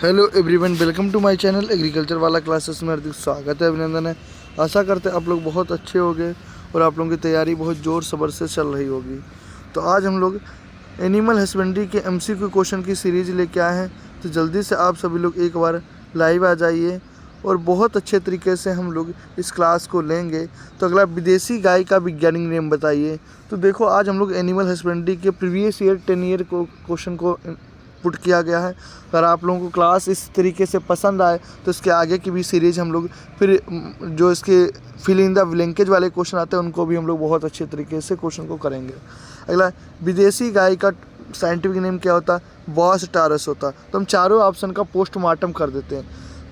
Hello everyone, welcome to my channel agriculture वाला classes में हार्दिक स्वागत है, अभिनंदन है। आशा करते हैं आप लोग बहुत अच्छे होंगे और आप लोगों की तैयारी बहुत ज़ोर शबर से चल रही होगी। तो आज हम लोग एनिमल हस्बेंड्री के एमसीक्यू क्वेश्चन की सीरीज़ लेके आए हैं। तो जल्दी से आप सभी लोग एक बार लाइव आ जाइए और बहुत अच्छे तरीके से हम लोग इस क्लास को लेंगे। तो अगला, विदेशी गाय का वैज्ञानिक नेम बताइए। तो देखो, आज हम लोग एनिमल हस्बेंड्री के प्रीवियस ईयर 10 ईयर को क्वेश्चन को पुट किया गया है। अगर आप लोगों को क्लास इस तरीके से पसंद आए तो इसके आगे की भी सीरीज़ हम लोग फिर जो इसके फिल इन द ब्लैंकेज वाले क्वेश्चन आते हैं उनको भी हम लोग बहुत अच्छे तरीके से क्वेश्चन को करेंगे। अगला, विदेशी गाय का साइंटिफिक नेम क्या होता है? बॉस टारस होता। तो हम चारों ऑप्शन का पोस्टमार्टम कर देते हैं।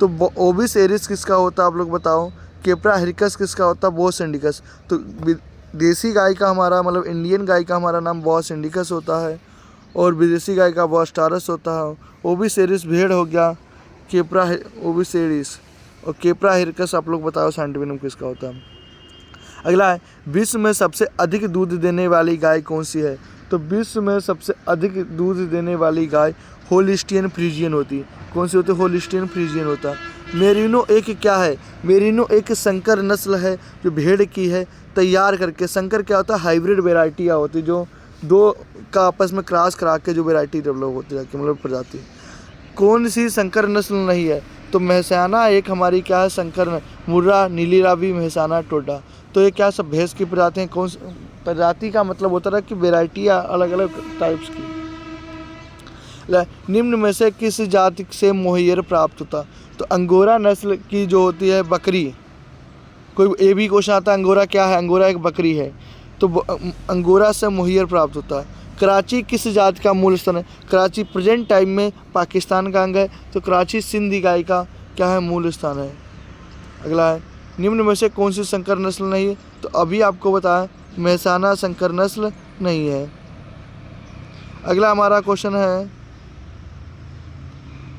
तो ओबिस एरिस किसका होता है आप लोग बताओ? केप्रा हिरकस किसका होता है? Bos indicus. तो देसी गाय का हमारा मतलब इंडियन गाय का हमारा नाम बॉस इंडिकस होता है और विदेशी गाय का बॉस टारस होता है। ओबिस एरिस भेड़ हो गया, केप्रा ओबिस एरिस और केप्रा हिरकस आप लोग बताओ साइंटिफिक नेम किसका होता है। अगला है, विश्व में सबसे अधिक दूध देने वाली गाय कौन सी है? तो विश्व में सबसे अधिक दूध देने वाली गाय होलिस्टियन फ्रीजियन होती है। कौन सी होती है? होलिस्टियन फ्रीजियन होता है। मेरिनो एक क्या है? मेरिनो एक संकर नस्ल है जो भेड़ की है तैयार करके। संकर क्या होता है? हाइब्रिड वेराइटियाँ होती जो दो का आपस में क्रॉस करा के जो वेराइटी डेवलप होती जाती मतलब प्रजाति। कौन सी संकर नस्ल नहीं है? तो मेहसाना एक हमारी क्या है? संकर मुर्रा, नीली रावी, मेहसाना, टोडा। तो ये क्या सब भैंस की प्रजाति हैं। कौन प्रजाति का मतलब होता है कि वेराइटियाँ अलग अलग टाइप्स की। निम्न में से किस जाति से मोहियर प्राप्त होता? तो अंगोरा नस्ल की जो होती है बकरी। कोई ए भी क्वेश्चन आता है, अंगोरा क्या है? अंगोरा एक बकरी है। तो अंगोरा से मोहियर प्राप्त होता है। कराची किस जाति का मूल स्थान है? कराची प्रेजेंट टाइम में पाकिस्तान का अंग है। तो कराची सिंधी गाय का क्या है? मूल स्थान है। अगला है, निम्न में से कौन सी संकर नस्ल नहीं है? तो अभी आपको बताया मेहसाना संकर नस्ल नहीं है। अगला हमारा क्वेश्चन है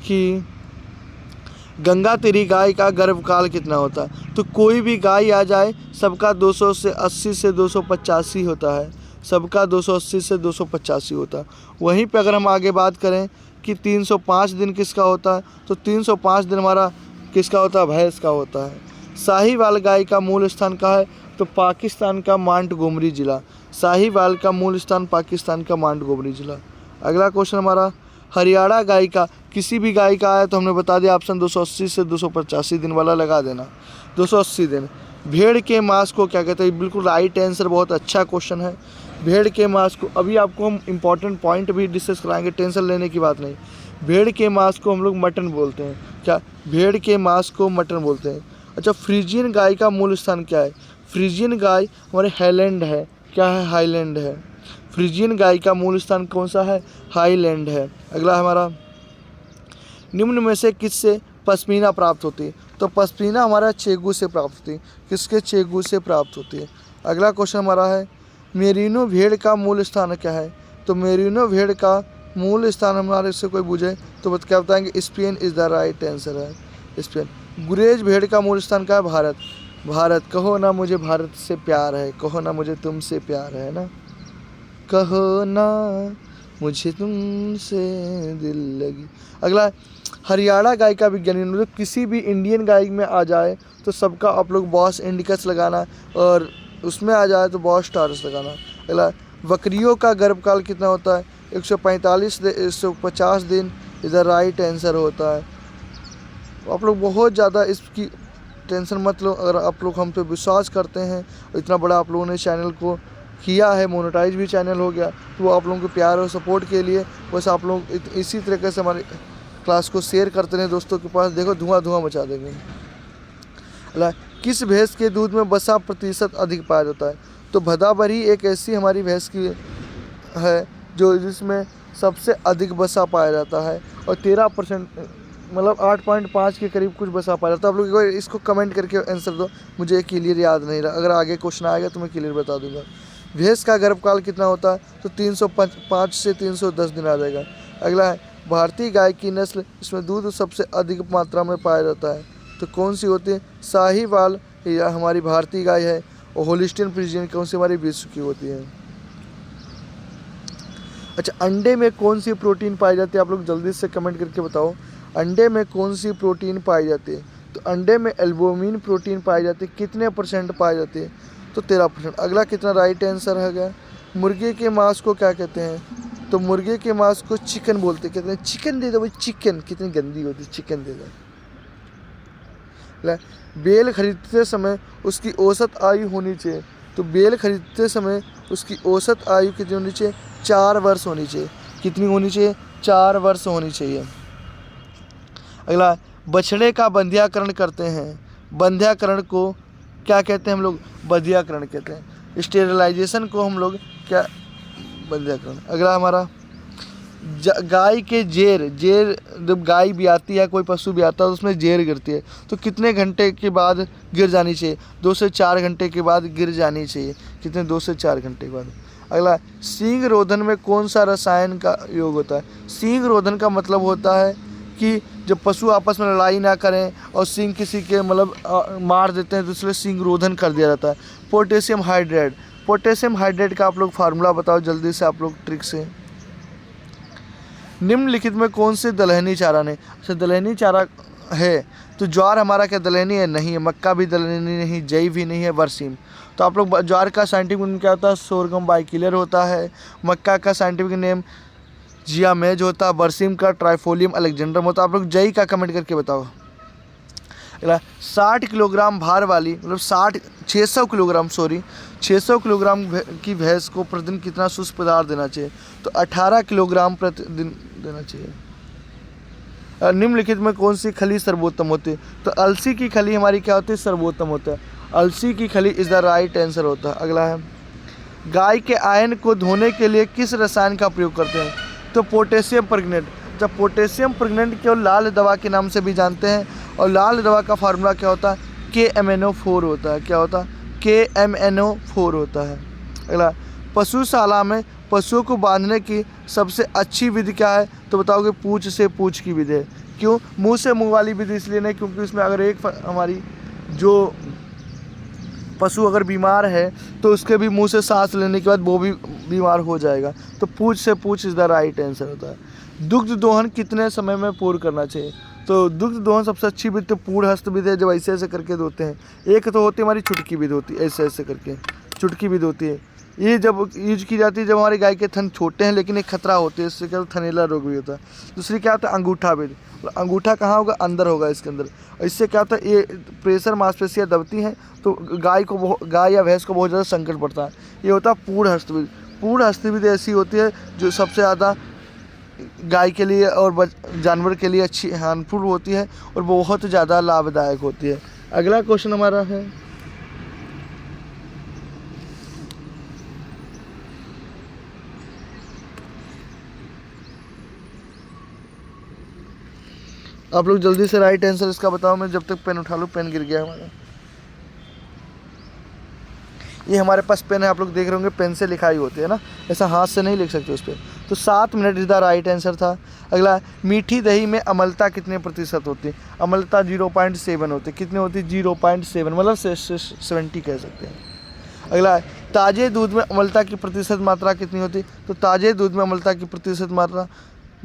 कि गंगा तेरी गाय का गर्भकाल कितना होता है? तो कोई भी गाय आ जाए सबका 280 से 285 होता है। सबका 280 से 285 होता है। वहीं पे अगर हम आगे बात करें कि 305 दिन किसका होता है? तो 305 दिन हमारा किसका होता है? भैंस का होता है। साहीवाल गाय का मूल स्थान कहाँ है? तो पाकिस्तान का मांटगोमरी ज़िला। साहीवाल का मूल स्थान पाकिस्तान का मांटगोमरी ज़िला। अगला क्वेश्चन हमारा, हरियाणा गाय का किसी भी गाय का आया तो हमने बता दिया ऑप्शन 280 से 285 दिन वाला लगा देना। 280 दिन। भेड़ के मांस को क्या कहते हैं? बिल्कुल राइट आंसर, बहुत अच्छा क्वेश्चन है। भेड़ के मांस को अभी आपको हम इंपॉर्टेंट पॉइंट भी डिस्कस कराएंगे, टेंशन लेने की बात नहीं। भेड़ के मांस को हम लोग मटन बोलते हैं। क्या? भेड़ के मांस को मटन बोलते हैं। अच्छा, फ्रीजियन गाय का मूल स्थान क्या है? फ्रीजियन गाय हमारे हाईलैंड है। क्या है? हाईलैंड है। फ्रीजियन गाय का मूल स्थान कौन सा है? हाईलैंड है। अगला हमारा, निम्न में से किससे पश्मीना प्राप्त होती है? तो पश्मीना हमारा चेगू से प्राप्त होती है। किसके? चेगू से प्राप्त होती है। अगला क्वेश्चन हमारा है, मेरिनो भेड़ का मूल स्थान क्या है? तो मेरिनो भेड़ का मूल स्थान हमारे से कोई पूछे तो क्या बताएंगे? Spain is the right answer है, स्पेन। गुरेज भेड़ का मूल स्थान क्या है? भारत। भारत। कहो ना मुझे भारत से प्यार है, कहो ना मुझे तुमसे प्यार है ना, कहो ना मुझे तुमसे दिल लगी। अगला, हरियाणा गाय का वैज्ञानिक मतलब किसी भी इंडियन गाय में आ जाए तो सबका आप लोग बॉस इंडिकस लगाना और उसमें आ जाए तो बॉस टारस लगाना। अगला, बकरियों का गर्भकाल कितना होता है? 145 से 150 दिन इधर राइट आंसर होता है। आप लोग बहुत ज़्यादा इसकी टेंशन मत लो। अगर आप लोग हम पे विश्वास करते हैं, इतना बड़ा आप लोगों ने चैनल को किया है, मोनेटाइज भी चैनल हो गया, तो वो आप लोगों के प्यार और सपोर्ट के लिए बस आप लोग इसी तरीके से हमारे क्लास को शेयर करते रहें दोस्तों के पास। देखो धुआं धुआं मचा देंगे। अला, किस भैंस के दूध में वसा प्रतिशत अधिक पाया जाता है? तो भदावरी एक ऐसी हमारी भैंस की है जो जिसमें सबसे अधिक वसा पाया जाता है और 13% मतलब 8.5 के करीब कुछ बसा पाया जाता है। आप लोग इसको कमेंट करके आंसर दो, मुझे क्लियर याद नहीं रहा। अगर आगे क्वेश्चन आएगा तो मैं क्लियर बता दूंगा। भैंस का गर्भकाल कितना होता है? तो 305 से 310 दिन आ जाएगा। अगला है, भारतीय गाय की नस्ल इसमें दूध सबसे अधिक मात्रा में पाया जाता है तो कौन सी होती है? साहीवाल या हमारी भारतीय गाय है। और होलिस्टियन फ्रीजियन कौन सी हमारी विश्व की होती है? अच्छा, अंडे में कौन सी प्रोटीन पाई जाती है? आप लोग जल्दी से कमेंट करके बताओ। अंडे में कौन सी प्रोटीन पाई जाती है? तो अंडे में एल्बुमिन प्रोटीन पाई जाती है। कितने परसेंट पाई जाती है? तो 13%। अगला कितना राइट आंसर है गया? मुर्गे के मांस को क्या कहते हैं? तो मुर्गे के मांस को चिकन बोलते हैं। कहते हैं चिकन दे दो भाई, चिकन कितनी गंदी होती है, चिकन दे दो। बेल खरीदते समय उसकी औसत आयु होनी चाहिए। तो बेल खरीदते समय उसकी औसत आयु कितनी होनी चाहिए? 4 वर्ष होनी चाहिए। कितनी होनी चाहिए? 4 वर्ष होनी चाहिए। अगला, बछड़े का बंध्याकरण करते हैं। बंध्याकरण को क्या कहते हैं हम लोग? बंध्याकरण कहते हैं। स्टेरिलाइजेशन को हम लोग क्या? बंध्याकरण। अगला हमारा गाय के जेर जब गाय भी आती है, कोई पशु भी आता है तो उसमें जेर गिरती है, तो कितने घंटे के बाद गिर जानी चाहिए? 2 से 4 घंटे के बाद गिर जानी चाहिए। कितने? 2 से 4 घंटे के बाद। अगला, सींग रोधन में कौन सा रसायन का उपयोग होता है? सींग रोधन का मतलब होता है कि जब पशु आपस में लड़ाई ना करें और सींग किसी के मतलब मार देते हैं तो इसलिए सींग रोधन कर दिया जाता है। Potassium hydrate. पोटेशियम हाइड्रेट का आप लोग फार्मूला बताओ जल्दी से, आप लोग ट्रिक से। निम्नलिखित में कौन से दलहनी चारा ने? अच्छा, दलहनी चारा है तो ज्वार हमारा क्या दलहनी है? नहीं है। मक्का भी दलहनी नहीं, जई भी नहीं है, बरसीम। तो आप लोग ज्वार का साइंटिफिक नेम क्या होता है? सोरगम बाइकिलर होता है। मक्का का साइंटिफिक नेम जिया मेज होता है। बरसीम का ट्राइफोलियम अलेक्जेंड्रम होता है। आप लोग जई का कमेंट करके बताओ। अगला, 60 किलोग्राम भार वाली मतलब 600 किलोग्राम 600 किलोग्राम की भैंस को प्रतिदिन कितना शुष्क पदार्थ देना चाहिए? तो 18 किलोग्राम प्रतिदिन देना चाहिए। निम्नलिखित में कौन सी खली सर्वोत्तम होती है? तो अलसी की खली हमारी क्या होती है? सर्वोत्तम होता है। अलसी की खली इज द राइट आंसर होता है। अगला है, गाय के आयन को धोने के लिए किस रसायन का प्रयोग करते हैं? तो पोटेशियम परगनेट। जब पोटेशियम परगनेट को लाल दवा के नाम से भी जानते हैं, और लाल दवा का फार्मूला क्या होता है? KMNO4 होता है। क्या होता है? KMNO4 होता है। अगला, पशुशाला में पशुओं को बांधने की सबसे अच्छी विधि क्या है? तो बताओगे पूंछ से पूंछ की विधि है। क्यों? मुंह से मुंह वाली विधि इसलिए नहीं क्योंकि उसमें अगर एक हमारी जो पशु अगर बीमार है तो उसके भी मुंह से सांस लेने के बाद वो भी बीमार हो जाएगा। तो पूंछ से पूंछ इज द राइट आंसर होता है। दुग्ध दोहन कितने समय में पूर्ण करना चाहिए? तो दुग्ध दोहन सबसे अच्छी विधि तो पूर्ण हस्त विधि है, जब ऐसे ऐसे करके धोते हैं। एक तो होती है हमारी चुटकी विधि होती है, ऐसे ऐसे करके चुटकी विधि होती है। ये जब यूज की जाती है जब हमारी गाय के थन छोटे हैं लेकिन एक खतरा होती है, इससे क्या होता है? थनैला रोग भी होता है। दूसरी क्या होता है? अंगूठा विधि। अंगूठा कहाँ होगा? अंदर होगा इसके अंदर। इससे क्या होता है? ये प्रेशर मांसपेशियाँ दबती हैं तो गाय या भैंस को बहुत ज़्यादा संकट पड़ता है। ये होता है पूर्ण हस्त विधि। पूर्ण हस्त विधि ऐसी होती है जो सबसे ज़्यादा गाय के लिए और जानवर के लिए अच्छी हार्मफुल होती है और बहुत ज़्यादा लाभदायक होती है। अगला क्वेश्चन हमारा है, आप लोग जल्दी से राइट आंसर इसका बताओ। मैं जब तक पेन उठा लूँ, पेन गिर गया हमारा। ये हमारे पास पेन है, आप लोग देख रहे होंगे पेन से लिखाई होती है ना, ऐसा हाथ से नहीं लिख सकते उस पर। तो 7 minute is the right answer था। अगला, मीठी दही में अम्लता कितने प्रतिशत होती है? अम्लता 0.7 होती है। कितनी होती है? 0.7 मतलब 70 कह सकते हैं। अगला, ताज़े दूध में अम्लता की प्रतिशत मात्रा कितनी होती है? तो ताज़े दूध में अम्लता की प्रतिशत मात्रा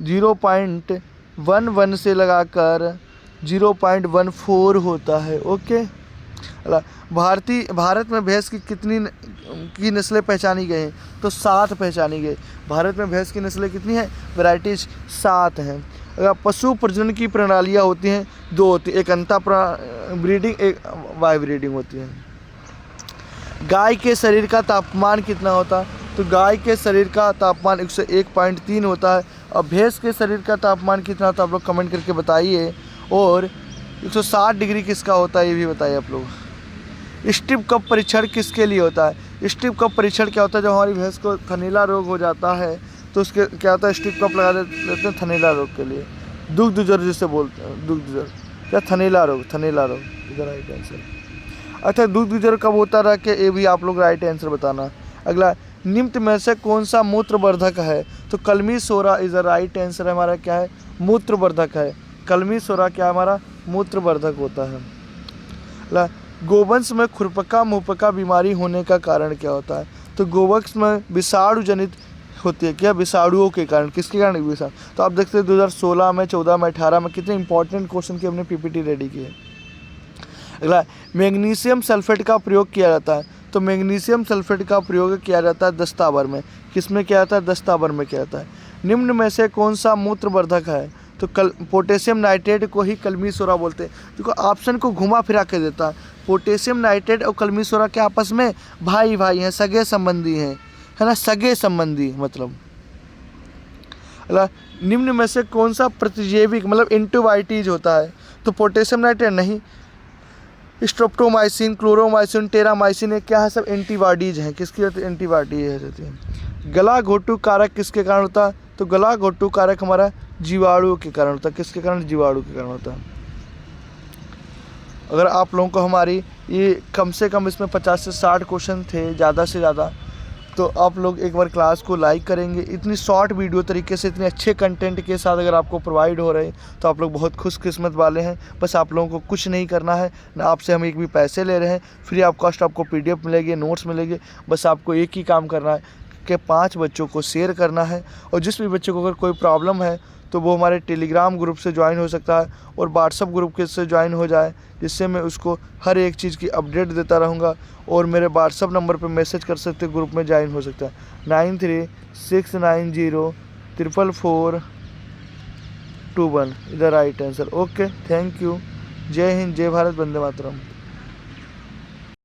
0.11 से लगाकर 0.14 होता है। ओके। भारत में भैंस की कितनी नस्लें पहचानी गई हैं? तो 7 पहचानी गई। भारत में भैंस की नस्लें कितनी हैं? वैराइटीज 7 हैं। अगर पशु प्रजनन की प्रणालियाँ होती हैं, 2 होती हैं, एक अंतः ब्रीडिंग, एक वाई ब्रीडिंग होती है। गाय के शरीर का तापमान कितना होता है? तो गाय के शरीर का तापमान 101.3 होता है। और भैंस के शरीर का तापमान कितना होता है? आप लोग कमेंट करके बताइए। और 160 डिग्री किसका होता है ये भी बताइए आप लोग। स्ट्रिप कप परीक्षण किसके लिए होता है? स्ट्रिप कप परीक्षण क्या होता है? जब हमारी भैंस को थनैला रोग हो जाता है तो उसके क्या होता है? स्ट्रिप कप लगा देते हैं थनैला रोग के लिए। दुग्ध ज्वर जिसे बोलते हैं, दुग्ध ज्वर क्या? थनैला रोग इधर राइट आंसर। अच्छा, दुग्ध ज्वर कब होता रहा कि ये भी आप लोग राइट आंसर बताना। अगला, निम्न में से कौन सा मूत्रवर्धक है? तो कलमी सोरा इज द राइट आंसर। हमारा क्या है? मूत्रवर्धक है। कलमी सोरा क्या हमारा? मूत्रवर्धक होता है। गोवंश में खुरपका मुहपका बीमारी होने का कारण क्या होता है? तो गोवंश में विषाणु जनित होती है क्या? विषाणुओं के कारण। किसके कारण? विषाणु। तो आप देखते हैं 2016 में, 14 में, 18 में कितने इंपॉर्टेंट क्वेश्चन की हमने पीपीटी रेडी की है। अगला, मैग्नीशियम सल्फेट का प्रयोग किया जाता है। तो मैग्नीशियम सल्फेट का प्रयोग किया जाता है दस्तावर में। किसमें किया जाता है? दस्तावर में किया जाता है। निम्न में से कौन सा मूत्रवर्धक है? तो पोटेशियम नाइट्रेट को ही कलमी सोडा बोलते हैं। देखो ऑप्शन को घुमा फिरा के देता है। पोटेशियम नाइट्रेट और कलमी सोडा के आपस में भाई भाई हैं, सगे संबंधी हैं, है ना, सगे संबंधी मतलब। अगला, निम्न में से कौन सा प्रतिजैविक मतलब एंटीबायोटिक होता है? तो पोटेशियम नाइट्रेट नहीं, स्ट्रेप्टोमाइसिन, क्लोरोमाइसिन, टेरामाइसिन, ये क्या है? सब एंटीबॉडीज हैं। किसकी एंटीबॉडीज रहती है। गला घोटू कारक किसके कारण होता है? तो गला घोटू कारक हमारा जीवाणु के कारण होता है। किसके कारण? जीवाणु के कारण होता है। अगर आप लोगों को हमारी ये कम से कम इसमें 50 से 60 क्वेश्चन थे ज़्यादा से ज़्यादा, तो आप लोग एक बार क्लास को लाइक करेंगे। इतनी शॉर्ट वीडियो तरीके से इतने अच्छे कंटेंट के साथ अगर आपको प्रोवाइड हो रहे हैं तो आप लोग बहुत खुशकिस्मत वाले हैं। बस आप लोगों को कुछ नहीं करना है, ना आपसे हम एक भी पैसे ले रहे हैं, फ्री ऑफ कॉस्ट आपको PDF मिलेगी, नोट्स मिलेंगे। बस आपको एक ही काम करना है कि 5 बच्चों को शेयर करना है, और जिस भी बच्चे को अगर कोई प्रॉब्लम है तो वो हमारे टेलीग्राम ग्रुप से ज्वाइन हो सकता है और व्हाट्सअप ग्रुप के से ज्वाइन हो जाए, जिससे मैं उसको हर एक चीज़ की अपडेट देता रहूँगा। और मेरे व्हाट्सअप नंबर पे मैसेज कर सकते, ग्रुप में ज्वाइन हो सकता है 9369044421। इधर right answer. Okay, thank you. जय हिंद, जय भारत, वंदे मातरम।